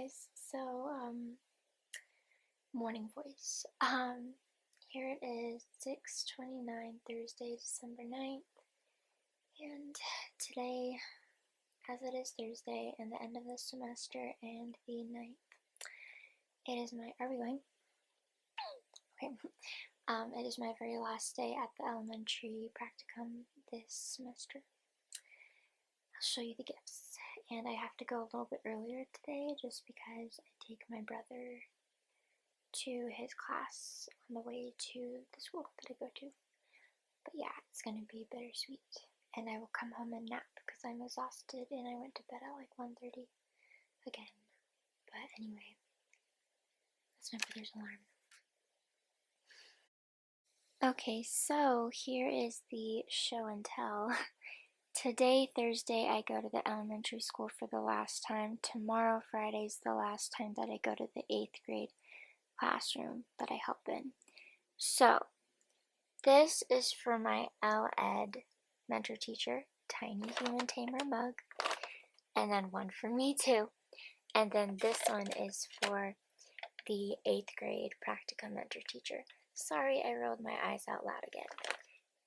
guys. So, morning voice. Here it is, 6:29, Thursday, December 9th. And today, as it is Thursday and the end of the semester and the 9th, it is my, are we going? Okay. It is my very last day at the elementary practicum this semester. I'll show you the gifts. And I have to go a little bit earlier today just because I take my brother to his class on the way to the school that I go to. But yeah, it's going to be bittersweet. And I will come home and nap because I'm exhausted and I went to bed at like 1:30 again. But anyway, that's my brother's alarm. Okay, so here is the show and tell. Today, Thursday, I go to the elementary school for the last time. Tomorrow, Friday, is the last time that I go to the 8th grade classroom that I help in. So, this is for my L-Ed mentor teacher, Tiny Human Tamer mug. And then one for me too. And then this one is for the 8th grade practicum mentor teacher. Sorry, I rolled my eyes out loud again.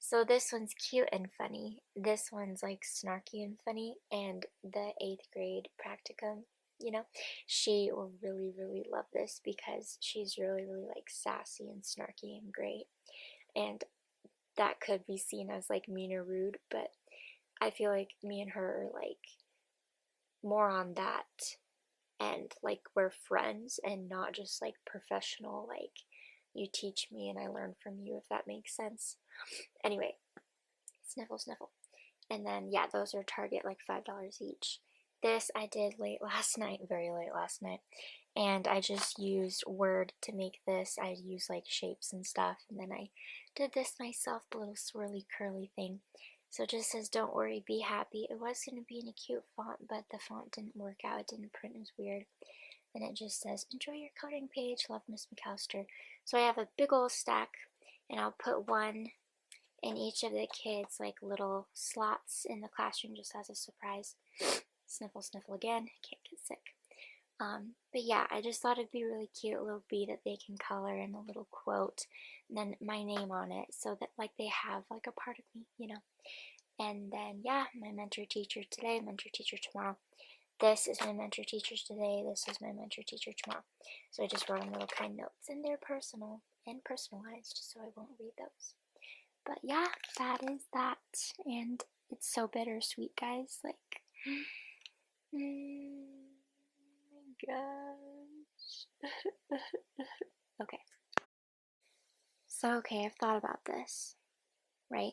So this one's cute and funny. This one's like snarky and funny. And the 8th grade practicum, she will really, really love this because she's really, really like sassy and snarky and great. And that could be seen as like mean or rude, but I feel like me and her are like more on that and like we're friends and not just like professional, like you teach me and I learn from you, if that makes sense. Anyway, sniffle, sniffle. And then, yeah, those are Target, like $5 each. This I did late last night, very late last night. And I just used Word to make this. I used like shapes and stuff. And then I did this myself, the little swirly curly thing. So it just says, don't worry, be happy. It was going to be in a cute font, but the font didn't work out. It didn't print, it was weird. And it just says, enjoy your coloring page, love Miss McAllister. So I have a big old stack, and I'll put one in each of the kids' like little slots in the classroom just as a surprise. Sniffle, sniffle again, can't get sick. But yeah, I just thought it'd be really cute, a little bee that they can color and a little quote, and then my name on it so that like they have like a part of me, And then yeah, my mentor teacher today, mentor teacher tomorrow. This is my mentor teacher today, this is my mentor teacher tomorrow. So I just wrote them little kind notes, and they're personal and personalized, so I won't read those. But yeah, that is that, and it's so bittersweet, guys, like, oh my gosh. Okay. So, okay, I've thought about this, right?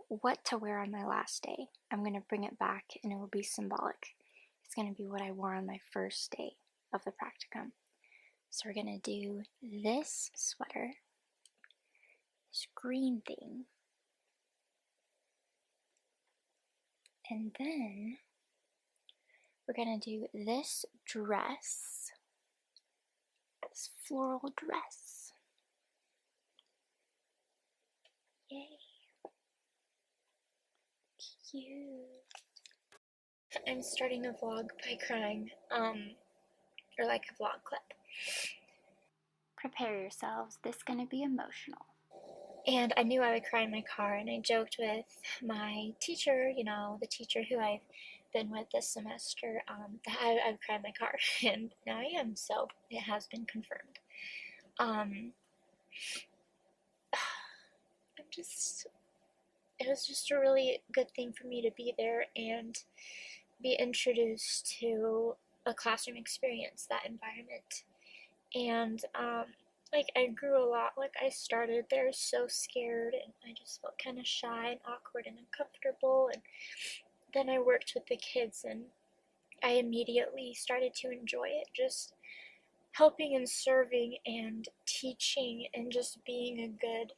What to wear on my last day. I'm going to bring it back, and it will be symbolic. It's going to be what I wore on my first day of the practicum. So we're going to do this sweater, this green thing, and then we're going to do this dress, this floral dress. Yay. Cute. I'm starting a vlog by crying, or like a vlog clip. Prepare yourselves, this is gonna be emotional. And I knew I would cry in my car, and I joked with my teacher, the teacher who I've been with this semester, that I would cry in my car, and now I am, so it has been confirmed. It was just a really good thing for me to be there and be introduced to a classroom experience, that environment. And like I grew a lot. Like I started there so scared, and I just felt kind of shy and awkward and uncomfortable, and then I worked with the kids and I immediately started to enjoy it, just helping and serving and teaching and just being a good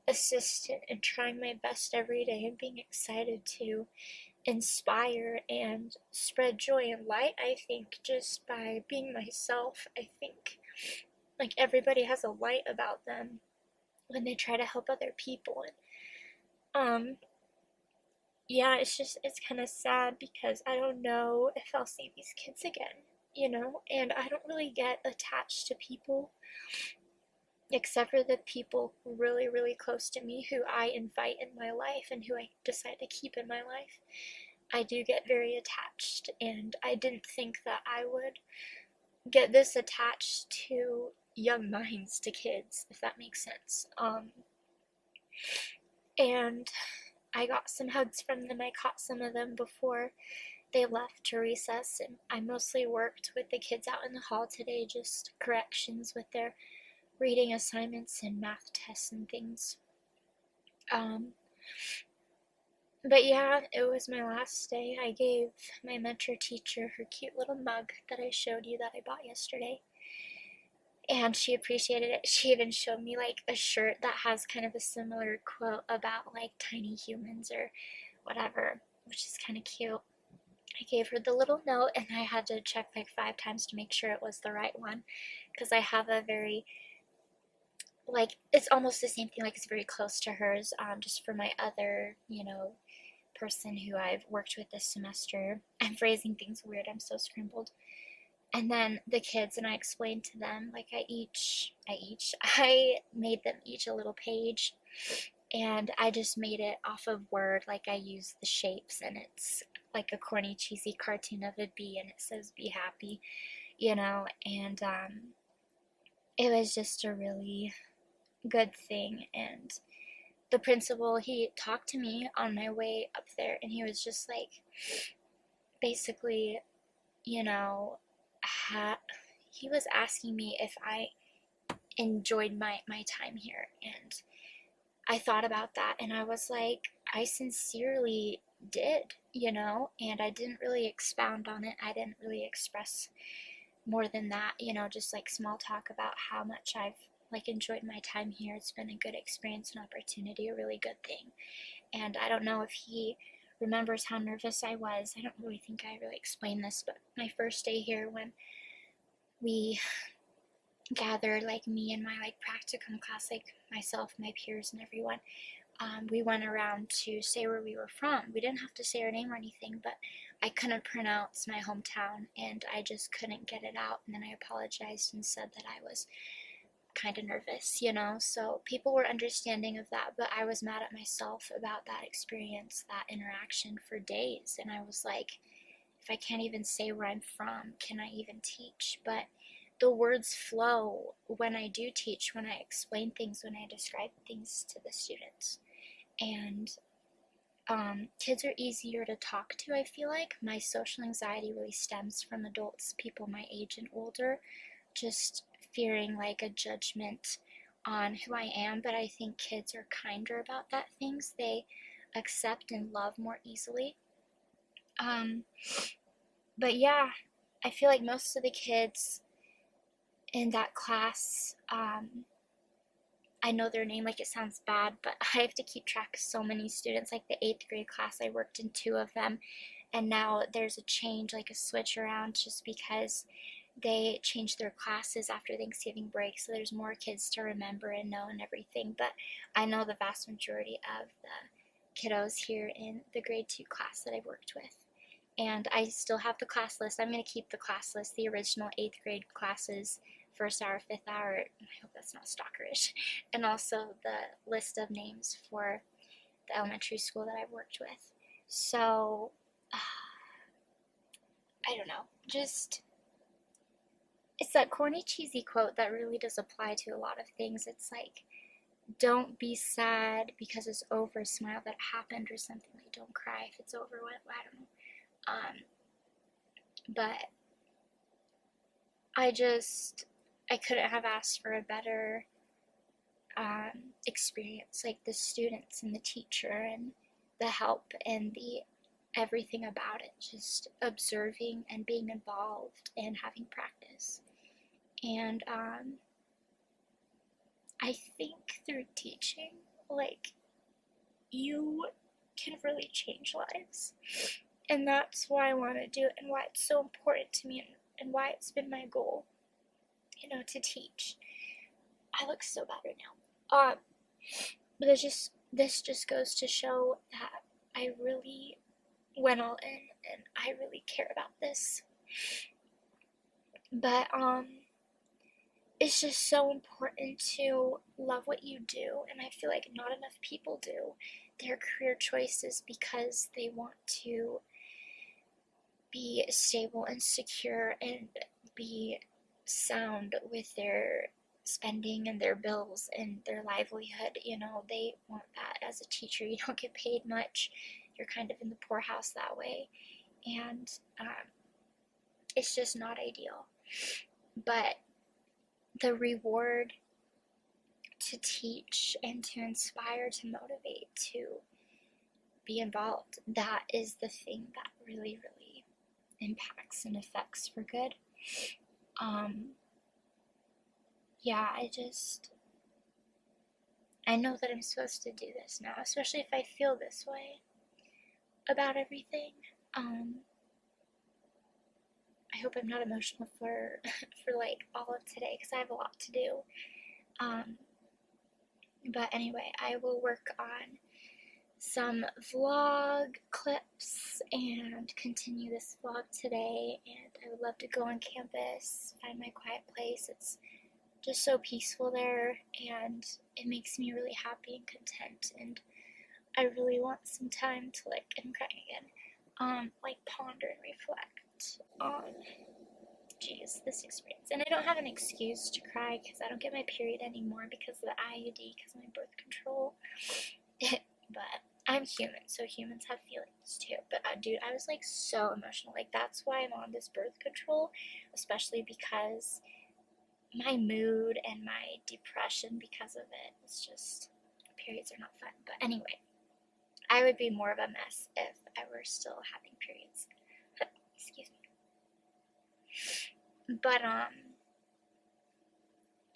assistant and trying my best every day and being excited to inspire and spread joy and light. I think just by being myself, I think like everybody has a light about them when they try to help other people. And yeah, it's kind of sad because I don't know if I'll see these kids again, you know, and I don't really get attached to people except for the people really, really close to me who I invite in my life and who I decide to keep in my life. I do get very attached, and I didn't think that I would get this attached to young minds, to kids, if that makes sense. And I got some hugs from them. I caught some of them before they left to recess, and I mostly worked with the kids out in the hall today, just corrections with their reading assignments and math tests and things. But yeah, it was my last day. I gave my mentor teacher her cute little mug that I showed you that I bought yesterday, and she appreciated it. She even showed me like a shirt that has kind of a similar quote about like tiny humans or whatever, which is kind of cute. I gave her the little note, and I had to check like 5 times to make sure it was the right one, because I have a very, like, it's almost the same thing, like it's very close to hers, just for my other, you know, person who I've worked with this semester. I'm phrasing things weird, I'm so scrambled. And then the kids, and I explained to them, like, I made them each a little page, and I just made it off of Word, like I used the shapes, and it's like a corny, cheesy cartoon of a bee, and it says "be happy," you know, and it was just a really good thing. And the principal, he talked to me on my way up there, and he was just like, basically, you know, he was asking me if I enjoyed my time here, and I thought about that, and I was like, I sincerely did, you know, and I didn't really expound on it. I didn't really express more than that, you know, just like small talk about how much I've like enjoyed my time here. It's been a good experience and opportunity, a really good thing. And I don't know if he remembers how nervous I was. I don't really think I really explained this, but my first day here, when we gathered, like me and my like practicum class, like myself, my peers, and everyone, we went around to say where we were from. We didn't have to say our name or anything, but I couldn't pronounce my hometown, and I just couldn't get it out. And then I apologized and said that I was kind of nervous, you know. So people were understanding of that, but I was mad at myself about that experience, that interaction for days. And I was like, if I can't even say where I'm from, can I even teach? But the words flow when I do teach, when I explain things, when I describe things to the students. And kids are easier to talk to, I feel like. My social anxiety really stems from adults, people my age and older, just fearing like a judgment on who I am. But I think kids are kinder about that things. They accept and love more easily. But yeah, I feel like most of the kids in that class, I know their name, like it sounds bad, but I have to keep track of so many students. Like the 8th grade class, I worked in 2 of them, and now there's a change, like a switch around, just because they changed their classes after Thanksgiving break, so there's more kids to remember and know and everything. But I know the vast majority of the kiddos here in the grade 2 class that I've worked with. And I still have the class list. I'm going to keep the class list, the original 8th grade classes, 1st hour, 5th hour. I hope that's not stalkerish. And also the list of names for the elementary school that I've worked with. So, I don't know. Just, it's that corny, cheesy quote that really does apply to a lot of things. It's like, don't be sad because it's over. Smile that it happened, or something. Like, don't cry if it's over. What, I don't know. But I couldn't have asked for a better experience. Like the students and the teacher and the help and the everything about it, just observing and being involved and having practice. And I think through teaching, like, you can really change lives. And that's why I want to do it, and why it's so important to me, and why it's been my goal, you know, to teach. I look so bad right now. But this just goes to show that I really went all in, and I really care about this. But it's just so important to love what you do, and I feel like not enough people do their career choices because they want to be stable and secure and be sound with their spending and their bills and their livelihood. You know, they want that. As a teacher, you don't get paid much, you're kind of in the poorhouse that way, and it's just not ideal. But the reward to teach and to inspire, to motivate, to be involved, that is the thing that really, really impacts and affects for good. Yeah, I know that I'm supposed to do this now, especially if I feel this way about everything. I hope I'm not emotional for for like all of today because I have a lot to do. But anyway, I will work on some vlog clips and continue this vlog today, and I would love to go on campus, find my quiet place. It's just so peaceful there, and it makes me really happy and content, and I really want some time to, like, I'm crying again, like ponder and reflect on, geez, this experience. And I don't have an excuse to cry because I don't get my period anymore because of the IUD, because of my birth control. But I'm human, so humans have feelings too. But dude, I was like so emotional. Like, that's why I'm on this birth control, especially because my mood and my depression because of it is just, periods are not fun. But anyway, I would be more of a mess if I were still having periods. Excuse me. But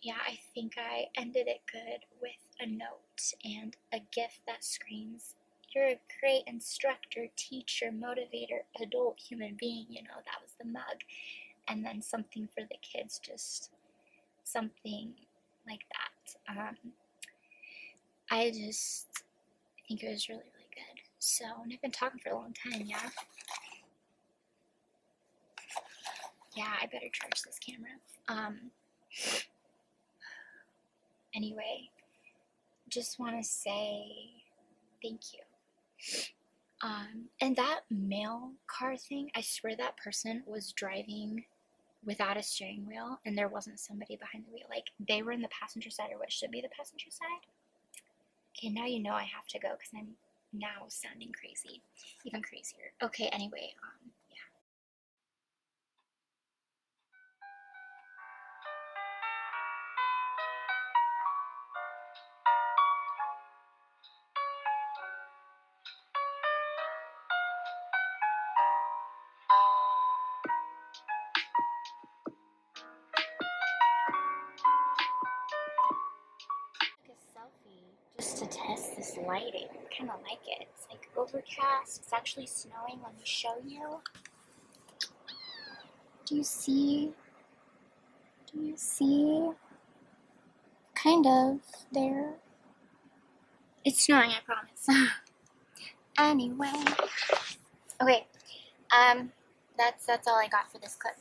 yeah, I think I ended it good with a note and a gift that screams, "You're a great instructor, teacher, motivator, adult human being." You know, that was the mug. And then something for the kids, just something like that. I think it was really, really good. So, and I've been talking for a long time, yeah? Yeah, I better charge this camera. Anyway, just want to say thank you. And that mail car thing, I swear that person was driving without a steering wheel and there wasn't somebody behind the wheel. Like, they were in the passenger side, or what should be the passenger side. Okay, now you know I have to go because I'm now sounding crazy. Even crazier. Okay, anyway, yeah. Took a selfie just to test this lighting. I kind of like it. It's like overcast. It's actually snowing. Let me show you. Do you see? Do you see? Kind of there. It's snowing, I promise. Anyway. Okay. That's all I got for this clip.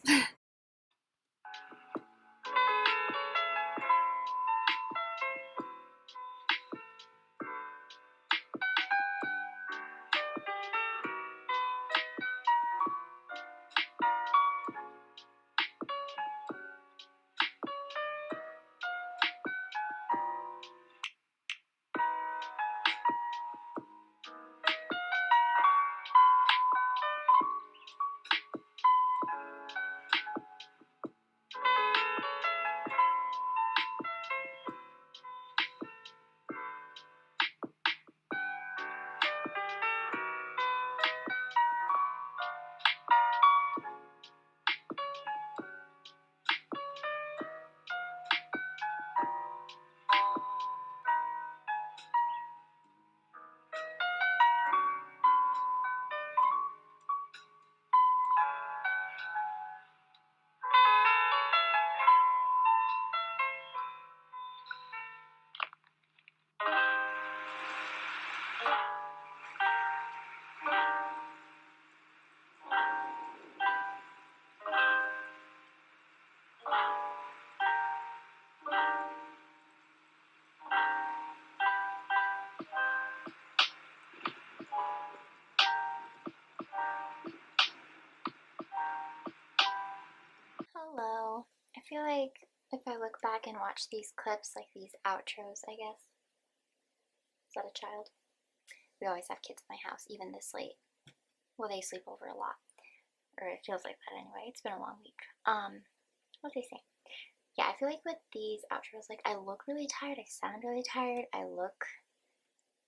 feel like if I look back and watch these clips, like these outros, I guess. Is that a child? We always have kids in my house, even this late. Well, they sleep over a lot. Or it feels like that anyway. It's been a long week. What did they say? Yeah, I feel like with these outros, like I look really tired, I sound really tired, I look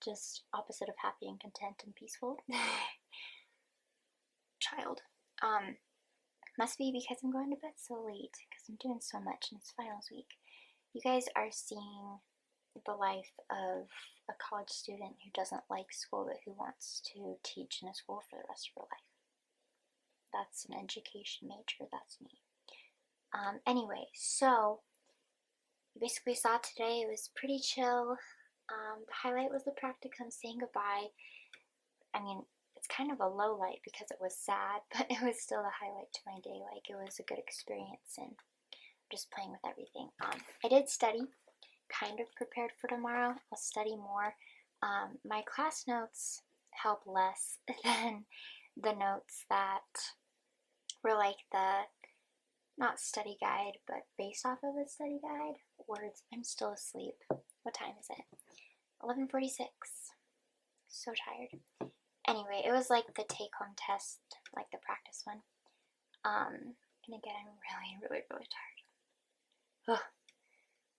just opposite of happy and content and peaceful. Child. Must be because I'm going to bed so late, because I'm doing so much and it's finals week. You guys are seeing the life of a college student who doesn't like school but who wants to teach in a school for the rest of her life. That's an education major, that's me. Anyway, so you basically saw today, it was pretty chill. The highlight was the practicum saying goodbye. I mean, it's kind of a low light because it was sad, but it was still a highlight to my day. Like, it was a good experience and just playing with everything. I did study, kind of prepared for tomorrow. I'll study more. My class notes help less than the notes that were like the, not study guide, but based off of a study guide. Words, I'm still asleep. What time is it? 11:46. So tired. Anyway, it was like the take-home test, like the practice one. And again, I'm really tired. Ugh.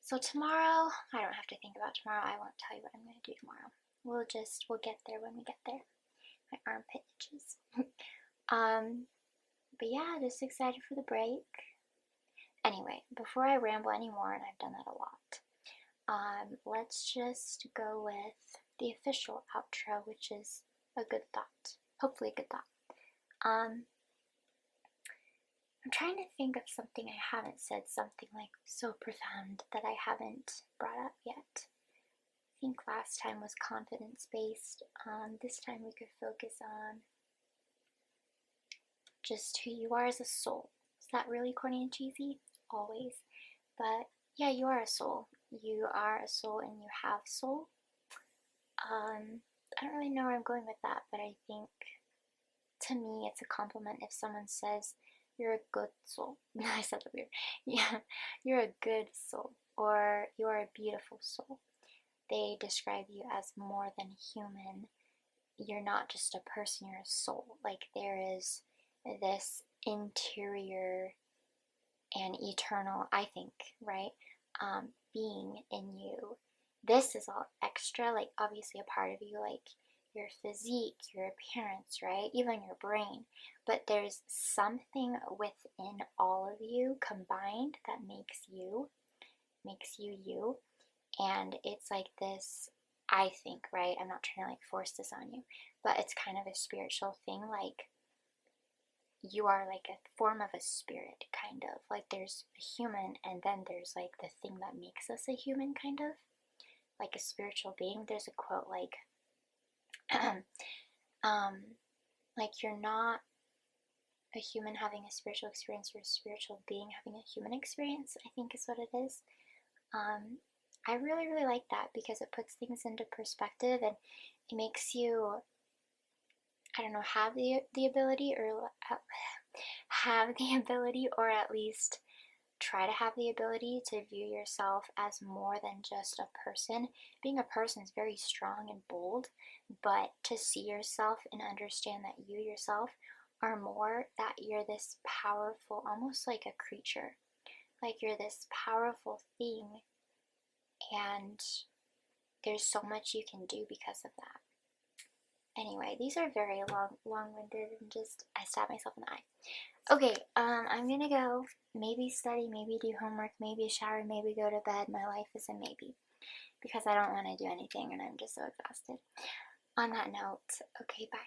So tomorrow, I don't have to think about tomorrow. I won't tell you what I'm going to do tomorrow. We'll get there when we get there. My armpit itches. But yeah, just excited for the break. Anyway, before I ramble anymore, and I've done that a lot, let's just go with the official outro, which is a good thought. Hopefully a good thought. I'm trying to think of something I haven't said, something like so profound that I haven't brought up yet. I think last time was confidence-based. This time we could focus on just who you are as a soul. Is that really corny and cheesy? Always. But yeah, you are a soul. You are a soul and you have soul. I don't really know where I'm going with that, but I think to me it's a compliment if someone says you're a good soul. I said that weird. Yeah, you're a good soul, or you're a beautiful soul. They describe you as more than human. You're not just a person, you're a soul. Like, there is this interior and eternal, I think, right, being in you. This is all extra, like obviously a part of you, like your physique, your appearance, right, even your brain, but there's something within all of you combined that makes you you, and it's like this, I think, right, I'm not trying to like force this on you, but it's kind of a spiritual thing, like you are like a form of a spirit, kind of. Like there's a human and then there's like the thing that makes us a human, kind of. Like a spiritual being. There's a quote like, like you're not a human having a spiritual experience, you're a spiritual being having a human experience, I think is what it is. I really like that because it puts things into perspective and it makes you, I don't know, have the ability, or have the ability, or at least try to have the ability to view yourself as more than just a person. Being a person is very strong and bold, but to see yourself and understand that you yourself are more, that you're this powerful, almost like a creature, like you're this powerful thing, and there's so much you can do because of that. Anyway, these are very long-winded, and just, I stabbed myself in the eye. Okay, I'm gonna go, maybe study, maybe do homework, maybe shower, maybe go to bed. My life is a maybe, because I don't want to do anything, and I'm just so exhausted. On that note, okay, bye.